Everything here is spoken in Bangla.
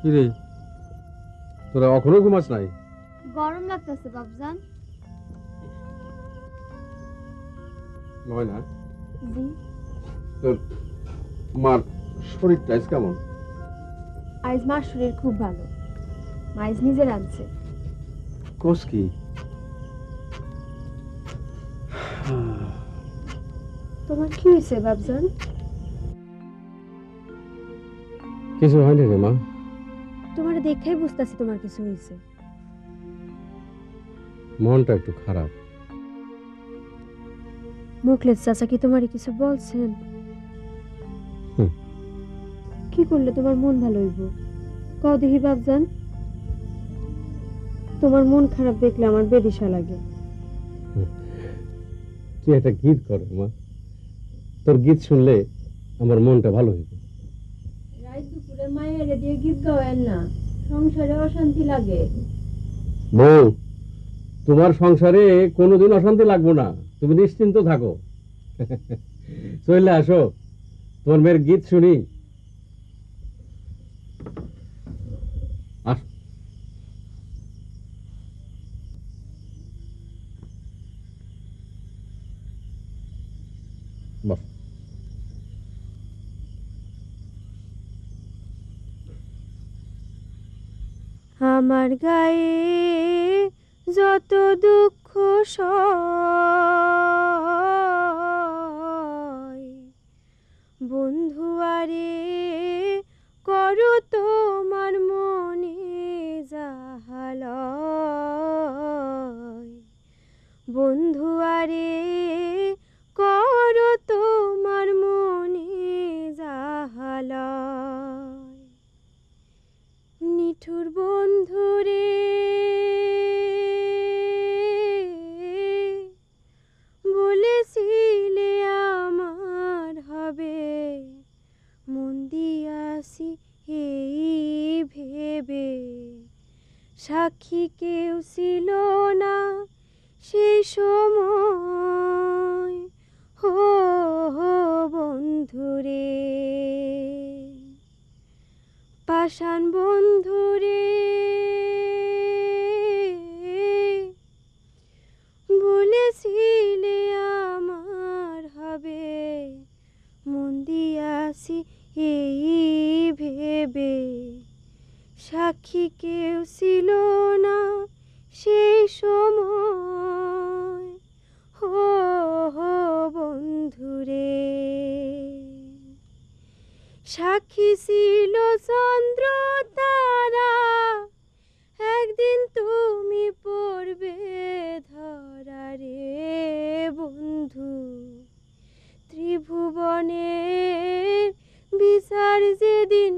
কি রে, তোরা এখনো ঘুমাস নাই? গরম লাগতেছে বাবজান। ময়না, জি। তোর মার শরীরটা আজ কেমন? আজ মার শরীর খুব ভালো। মাইজ নিজে রাঁধছে। কোস কি? তোমার কি হয়েছে বাবজান? কিছু হয়নি রে মা। তোমার দেখাই বুঝতেছি তোমার কিছু হয়েছে। মনটা একটু খারাপ। মুখলেস চাচা কি তোমার কিছু বলছেন? কি করলে তোমার মন ভালো হইব? কও দেখি বাবজান। তোমার মন খারাপ দেখলে আমার বেদিশা লাগে। তুই একটা গীত কর মা, তোর গীত শুনলে আমার মনটা ভালো হইব। রাত দুপুরে মায়ের দিয়ে গীত গাওয়েন না, সংসারে অশান্তি লাগে। বউ, তোমার সংসারে কোনোদিন অশান্তি লাগবো না, তুমি নিশ্চিন্ত থাকো। চলে আসো, তোমার মেয়ের গীত শুনি। বাহ, আমার গায়ে যত দুঃখ সয়, বন্ধু আরে করো তোমার মনে যাহালয়। বন্ধু আরে করো তোমার মনে যাহালয়। নিঠুর বন্ধুরে বলেছিলে আমার হবে, মন দিয়াছি এই ভেবে, সাক্ষী কেউ ছিল না সেই সময়। হো হো বন্ধুরে, পাষাণ বন্ধুরে বলেছিলে আমার হবে, মন দিয়াছি এই ভেবে, সাক্ষী কেউ ছিল না সেই সময়। হো হো বন্ধুরে, সাক্ষী ছিল চন্দ্র তারা, একদিন তুমি পড়বে ধরা রে বন্ধু। ত্রিভুবনের বিচার যেদিন